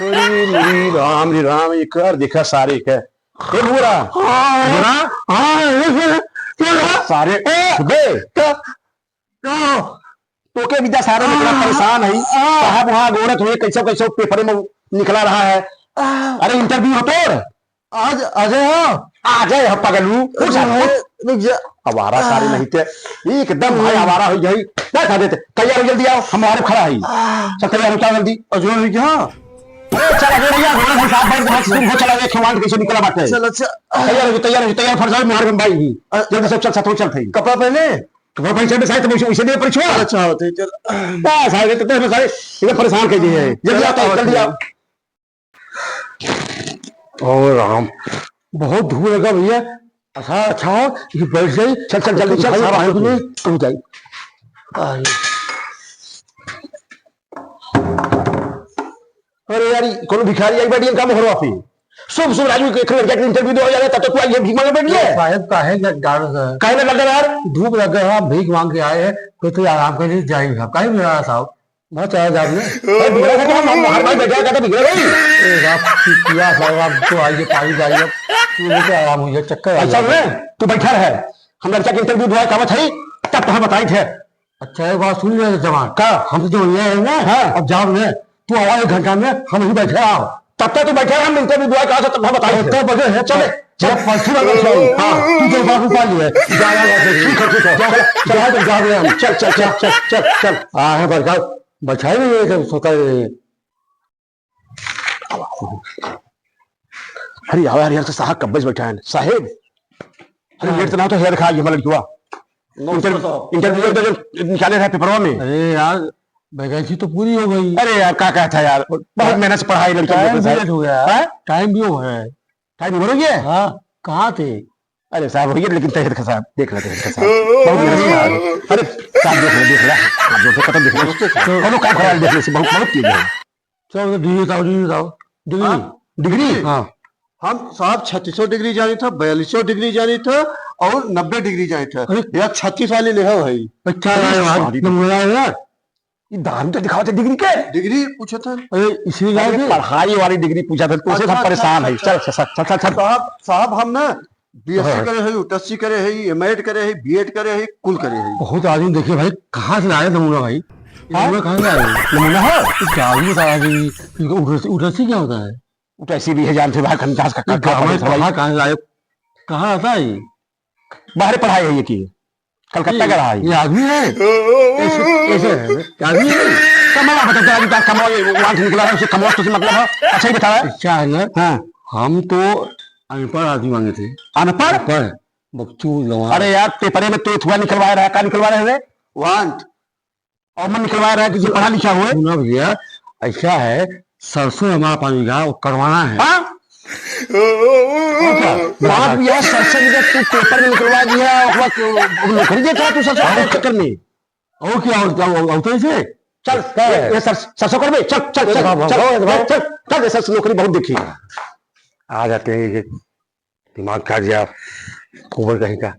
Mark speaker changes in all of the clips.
Speaker 1: रे राम ये कर देखा सारे के ए बुरा बुरा सारे बे तो के विद्या सारे निकला परेशान है साहब वहां गोरत हुए कैसे कैसे पेपर में निकला रहा है। अरे इंटरव्यू हो तोड़
Speaker 2: आज अजय हो
Speaker 1: आ जाए हम पगलू आवारा सारे नहीं थे एकदम भाई आवारा हो जाई क्या खा देते तैयार जल्दी आओ हमारे खड़ा है चल तैयार हो जल्दी
Speaker 2: अजय जी हाँ
Speaker 1: चल अजय भैया घोड़ा भाई साहब भाई तुम हो चला गया खिवान कैसे निकला बात है
Speaker 2: चल अच्छा
Speaker 1: तैयार फरसाई मार भाई ही जल्दी सब चल साथ चल थे
Speaker 2: कपड़ा पहने
Speaker 1: कपड़ा पहन से साइड तो वैसे दे परीक्षा
Speaker 2: अच्छा होते चल
Speaker 1: बस आ गए तो सारे इधर परेशान कर दिए जल्दी आओ जल्दी आओ। ओ राम बहुत धूप लगा भैया अच्छा अच्छा ये बैठ जाए चल चल जल्दी चल साहब आए तुम्हें तू जाए अरे यार कौन भिखारी आई बैठी काम हो रहा फिर शुभ शुभ राजू के इंटरव्यू दो जाएगा तब तो तू ये भीख मांगे बैठ गया
Speaker 2: साहब काहे
Speaker 1: काहे लग रहा यार
Speaker 2: धूप लग गया है भीख मांग के आए हैं तो आराम करने जाएंगे साहब काहे मिला साहब बहुत आया साहब ने
Speaker 1: बिगड़ा था हम हर भाई बैठा कहता बिगड़ा भाई
Speaker 2: ए रात की किया साहब आप तो आइए पानी जाइए ये तो आराम हो जाए चक्कर आ
Speaker 1: अच्छा रे तू बैठा रहे हम लड़का के इंटरव्यू दुआ का बताई तब तो हम बताई थे
Speaker 2: अच्छा एक बात सुन ले जवान
Speaker 1: का
Speaker 2: हम तो जो ये है ना
Speaker 1: हाँ
Speaker 2: अब जाओ ने तू आवाज घंटा में हम ही बैठे आओ
Speaker 1: तब तक तू बैठा हम इंटरव्यू दुआ कहा तब हम बताई
Speaker 2: तो बजे है चले
Speaker 1: चल
Speaker 2: परसों लगा चल हां तू जो बाबू पाली है ठीक है चल जा रहे हम
Speaker 1: चल चल चल चल चल चल
Speaker 2: हां है बचाओ बचाए नहीं है सोता है
Speaker 1: अरे यार यार तो साहब कब्बज बैठा है साहेब अरे लेट तो ना तो हेयर खा ये मतलब हुआ इंटरव्यू तो निकाले रहे पेपरवा में
Speaker 2: अरे यार वैकेंसी तो पूरी हो गई
Speaker 1: अरे यार क्या था यार बहुत मेहनत से पढ़ाई लड़की
Speaker 2: हो गया टाइम भी हो गया
Speaker 1: टाइम हो गया
Speaker 2: हाँ कहाँ थे
Speaker 1: अरे साहब हो गया लेकिन तहत का साहब देख रहे थे बहुत मेहनत से अरे साहब देख रहे जो खत्म देख रहे दोनों काम खराब देखने से बहुत बहुत चीज है।
Speaker 2: चलो डिग्री बताओ
Speaker 1: डिग्री
Speaker 2: हाँ
Speaker 3: हम साहब 3600 डिग्री जानी था 4200 डिग्री जानी था और 90 डिग्री जानी था यार 36 वाली ले है
Speaker 2: अच्छा यार
Speaker 1: ये दाम तो दिखाओ थे डिग्री के
Speaker 3: डिग्री पूछा था
Speaker 2: अरे इसीलिए
Speaker 1: पढ़ाई वाली डिग्री पूछा था तो सब परेशान है चल चल चल
Speaker 3: साहब हम ना बीएससी करे है यूटीसी करे है एमएड करे है बीएड करे है कुल करे है
Speaker 2: बहुत आदमी देखिए भाई कहाँ से आए नमूना भाई नमूना कहाँ से आए
Speaker 1: नमूना है
Speaker 2: क्या आदमी बता उठसी क्या होता है
Speaker 1: उठसी भी है जानते भाई खंडास का
Speaker 2: कहाँ से आए कहाँ आता है
Speaker 1: बाहर पढ़ाई है ये की कलकत्ता का रहा है
Speaker 2: ये आदमी है ऐसे आदमी है
Speaker 1: कमाया बता तेरा कमाओ वहां से निकला है उसे कमाओ तो मतलब है अच्छा ही बता रहा है
Speaker 2: क्या है ना
Speaker 1: हाँ
Speaker 2: हम तो अनपढ़ आदमी मांगे थे
Speaker 1: अनपढ़
Speaker 2: बच्चू
Speaker 1: अरे यार पेपरे में तो थोड़ा निकलवा रहा है क्या निकलवा रहे हैं
Speaker 3: वांट
Speaker 1: और मन निकलवा रहा है कि पढ़ा लिखा हुआ
Speaker 2: सुना भैया ऐसा है सरसों हमारा पानी का वो करवाना है
Speaker 1: बात भी है सरसों तू पेपर में निकलवा दिया नौकरी देता तू सरसों चक्कर में
Speaker 2: और क्या होता है
Speaker 1: चल सरसों कर चल चल चल चल चल सरसों नौकरी बहुत देखी
Speaker 2: आ जाते हैं ये दिमाग खा गया ऊपर कहीं का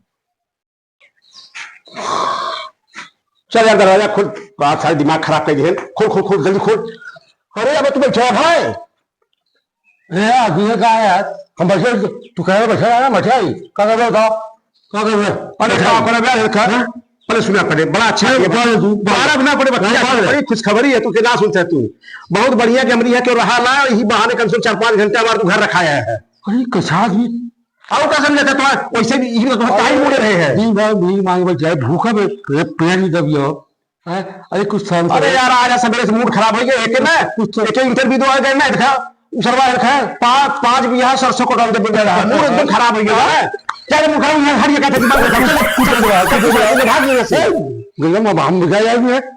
Speaker 1: चल यार दरवाजा खुल बात सारी दिमाग खराब कर दिए खोल खोल खोल जल्दी खोल अरे अब तू बैठा भाई
Speaker 2: अरे आदमी कहा है यार हम बैठे तू कह रहे बैठा है ना बैठा ही क्या कर रहे बताओ क्या कर रहे
Speaker 1: अरे क्या कर रहा है पहले सुना पड़े बड़ा अच्छा है बारह बिना पड़े बड़ी खुशखबरी है तू के ना सुनता है तू बहुत बढ़िया कि हमारी के रहा ला यही बहाने कम से कम 4-5 घंटे हमारे तू घर रखाया है
Speaker 2: अरे कछा आदमी
Speaker 1: आओ क्या समझता तुम्हारा वैसे भी टाइम मोड़े रहे हैं
Speaker 2: दिन भर भीख मांगे बैठ जाए भूखा में पेड़ नहीं दबियो अरे कुछ साल
Speaker 1: अरे यार आज सवेरे से मूड खराब हो गया एक ना एक इंटरव्यू दो गए ना देखा उसरवा रखा है 5 बिया सरसों को डाल दे रहा है मूड एकदम खराब हो गया है क्या मुखा हर ये कहते दिमाग में चलो पूछ लो भाग से गलम अब हम दिखा जाएंगे